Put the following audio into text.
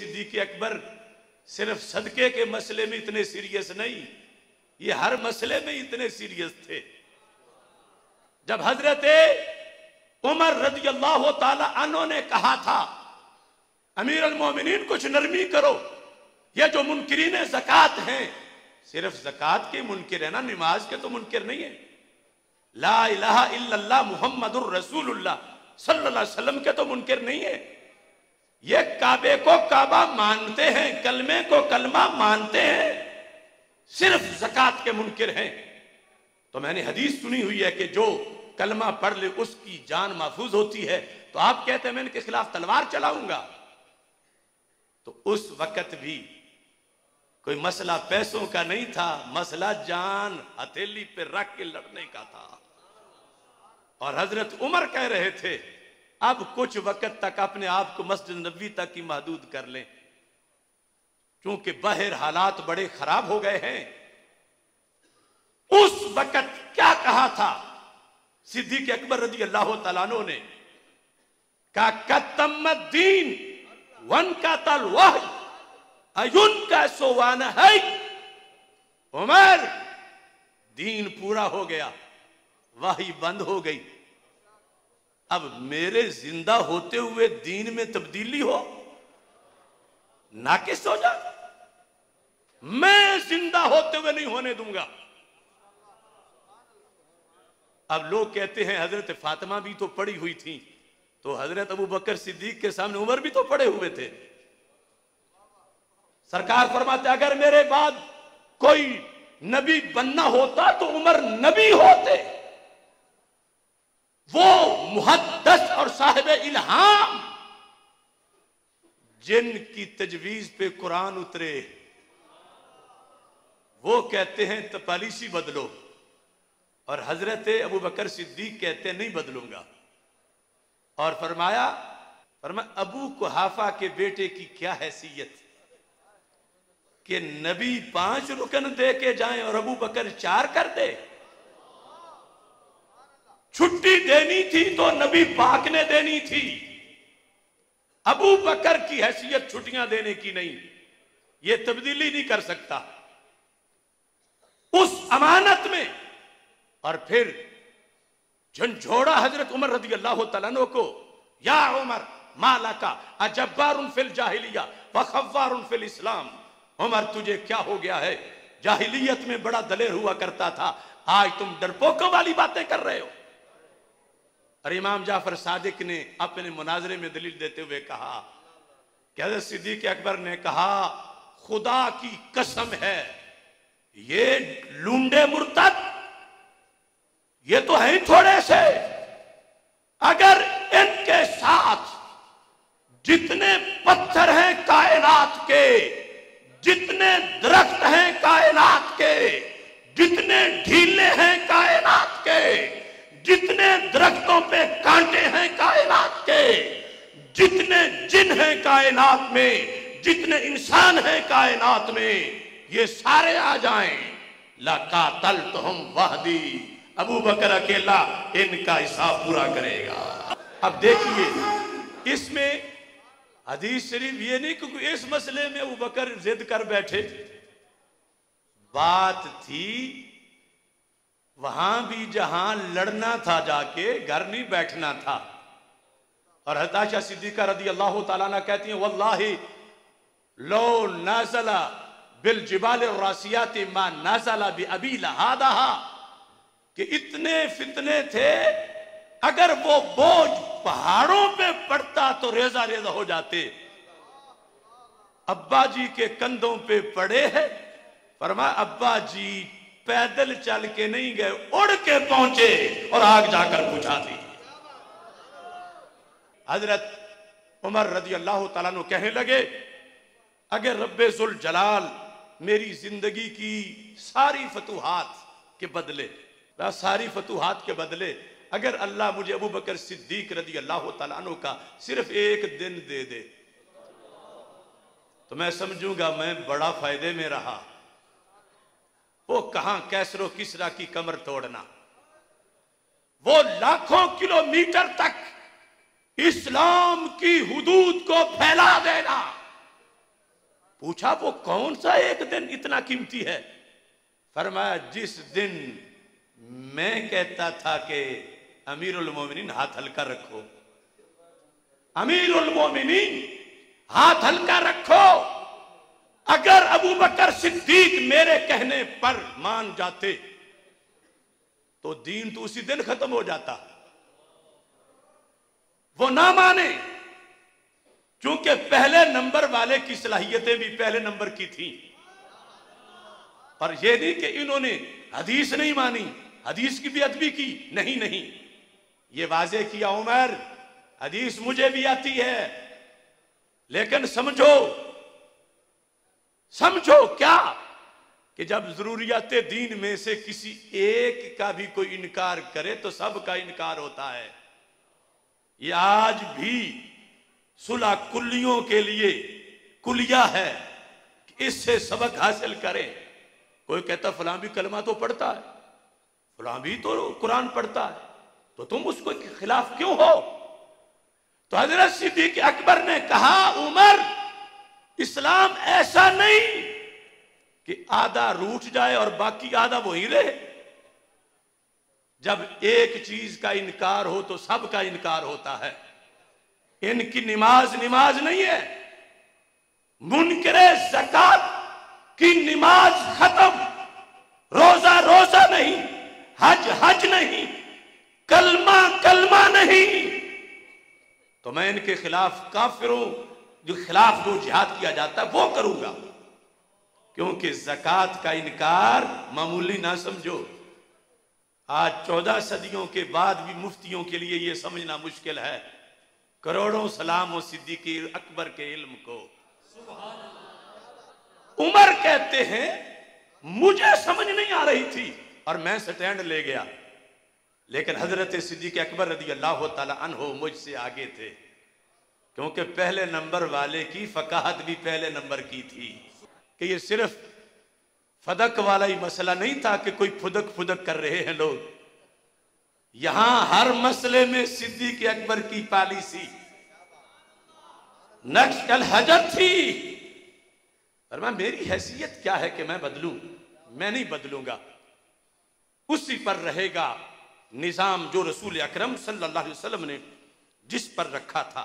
सिद्दीक अकबर सिर्फ सदके के मसले में इतने सीरियस नहीं, ये हर मसले में इतने सीरियस थे। जब हजरत उमर रज़ी अल्लाह ताला अन्हु ने कहा था, अमीर अल मोमिनीन कुछ नरमी करो, ये जो मुनकिरीन ज़कात हैं, सिर्फ ज़कात के मुनकिर है ना, नमाज के तो मुनकिर नहीं है। ला इलाहा इल्लल्लाह मुहम्मदुर रसूलुल्लाह सल्लल्लाहु अलैहि वसल्लम के तो मुनकिर नहीं है। ये काबे को काबा मानते हैं, कलमे को कलमा मानते हैं, सिर्फ ज़कात के मुनकिर हैं। तो मैंने हदीस सुनी हुई है कि जो कलमा पढ़ ले उसकी जान महफूज होती है। तो आप कहते हैं मैं इनके खिलाफ तलवार चलाऊंगा। तो उस वक्त भी कोई मसला पैसों का नहीं था, मसला जान हथेली पे रख के लड़ने का था। और हजरत उमर कह रहे थे अब कुछ वक्त तक अपने आप को मस्जिद नबवी तक ही महदूद कर लें, क्योंकि बाहर हालात बड़े खराब हो गए हैं। उस वक्त क्या कहा था सिद्दीक अकबर रज़ी अल्लाह तआला अन्हु ने, का कतमद्दीन वन का तलवाह अयुन का सोवाना है। उमर, दीन पूरा हो गया, वही बंद हो गई। अब मेरे जिंदा होते हुए दीन में तब्दीली हो, नाकिस हो जा, मैं जिंदा होते हुए नहीं होने दूंगा। अब लोग कहते हैं हजरत फातिमा भी तो पड़ी हुई थी, तो हजरत अबू बकर सिद्दीक के सामने उमर भी तो पड़े हुए थे। सरकार फरमाते अगर मेरे बाद कोई नबी बनना होता तो उमर नबी होते। वो मुहद्दस और साहिब इल्हाम जिनकी तजवीज पे कुरान उतरे, वो कहते हैं तो पॉलिसी बदलो, और हजरत अबू बकर सिद्दीक कहते हैं नहीं बदलूंगा। और फरमाया अबू कुहाफा के बेटे की क्या हैसियत कि नबी 5 रुकन दे के जाएं और अबू बकर 4 कर दे। छुट्टी देनी थी तो नबी पाक ने देनी थी, अबू बकर की हैसियत छुट्टियां देने की नहीं, ये तब्दीली नहीं कर सकता उस अमानत में। और फिर झंझोड़ा हजरत उमर रज़ी अल्लाह तआला अन्हु को, या उमर माला का अजब्बारुन फिल जाहिलिया व खव्वारुन फिल इस्लाम। उमर तुझे क्या हो गया है, जाहिलियत में बड़ा दलेर हुआ करता था, आज तुम डरपोकों वाली बातें कर रहे हो। और इमाम जाफर सादिक ने अपने मुनाजरे में दलील देते हुए कहा कि हज़रत सिद्दीक अकबर ने कहा खुदा की कसम है ये लूंडे मुर्तद ये तो है ही थोड़े से, अगर इनके साथ जितने पत्थर हैं कायनात के, जितने दरख्त हैं कायनात के, जितने ढीले हैं कायनात के, जितने दरख्तों पे कांटे हैं कायनात के, जितने जिन हैं कायनात में, जितने इंसान हैं कायनात में, ये सारे आ जाएं, लकातल तो हम वहदी, अबू बकर अकेला इनका हिसाब पूरा करेगा। अब देखिए इसमें हदीस शरीफ ये नहीं क्योंकि इस मसले में अबू बकर जिद कर बैठे, बात थी वहां भी जहां लड़ना था जाके, घर नहीं बैठना था। और हज़रत आयशा सिद्दीका रज़ी अल्लाह तआला अन्हा कहती हैं वल्लाहि लो नाज़ला बिल जिबाल रासियाति मा नाज़ला बि अबी लहादाहा, कि इतने फितने थे अगर वो बोझ पहाड़ों पे पड़ता तो रेजा रेजा हो जाते। अब्बा जी के कंधों पे पड़े हैं, फरमाया अब्बा जी पैदल चल के नहीं गए, उड़ के पहुंचे और आग जाकर बुझा दी। हजरत उमर रज़ी अल्लाह तआला अन्हु कहने लगे अगर रब्बे जुल जलाल मेरी जिंदगी की सारी फतूहात के बदले, सारी फतूहात के बदले अगर अल्लाह मुझे अबू बकर सिद्दीक रज़ी अल्लाह तआला अन्हु का सिर्फ एक दिन दे दे तो मैं समझूंगा मैं बड़ा फायदे में रहा। वो कहां कैसरो किसरा की कमर तोड़ना, वो लाखों किलोमीटर तक इस्लाम की हुदूद को फैला देना, पूछा वो कौन सा एक दिन इतना कीमती है? फरमाया जिस दिन मैं कहता था कि अमीरुल मोमिनीन हाथ हल्का रखो, अमीरुल मोमिनीन हाथ हल्का रखो। अगर अबू बकर सिद्दीक मेरे कहने पर मान जाते तो दीन तो उसी दिन खत्म हो जाता। वो ना माने, क्योंकि पहले नंबर वाले की सलाहियतें भी पहले नंबर की थी। पर यह नहीं कि इन्होंने हदीस नहीं मानी, हदीस की भी अदबी की, नहीं नहीं, ये वाजे किया उमर हदीस मुझे भी आती है, लेकिन समझो समझो क्या कि जब जरूरियात दीन में से किसी एक का भी कोई इनकार करे तो सब का इनकार होता है। ये आज भी सुलह कुल्लियों के लिए कुलिया है कि इससे सबक हासिल करें। कोई कहता फलां भी कलमा तो पढ़ता है, फलां भी तो कुरान पढ़ता है, तो तुम उसको खिलाफ क्यों हो? तो हजरत सिद्दीक अकबर ने कहा उमर इस्लाम ऐसा नहीं कि आधा रूठ जाए और बाकी आधा वही रहे। जब एक चीज का इनकार हो तो सब का इनकार होता है। इनकी नमाज नमाज नहीं है, मुनकरे ज़कात की नमाज खत्म, रोजा रोजा नहीं, हज हज नहीं, कलमा कलमा नहीं। तो मैं इनके खिलाफ काफिरों जो खिलाफ जो जिहाद किया जाता है वो करूंगा, क्योंकि ज़कात का इनकार मामूली ना समझो। आज 14 सदियों के बाद भी मुफ्तियों के लिए यह समझना मुश्किल है। करोड़ों सलाम हो सिद्दीक अकबर के इल्म को। उमर कहते हैं मुझे समझ नहीं आ रही थी और मैं स्टैंड ले गया, लेकिन हजरत सिद्दीक अकबर रज़ी अल्लाह तआला अन्हु मुझसे आगे थे, क्योंकि पहले नंबर वाले की फकाहत भी पहले नंबर की थी कि ये सिर्फ फदक वाला ही मसला नहीं था कि कोई फुदक फुदक कर रहे हैं लोग। यहां हर मसले में सिद्दीक अकबर की पॉलिसी नक्श अल हजर थी। पर मैं मेरी हैसियत क्या है कि मैं बदलूं? मैं नहीं बदलूंगा, उसी पर रहेगा निजाम जो रसूल अकरम सल्लल्लाहु अलैहि वसल्लम ने जिस पर रखा था।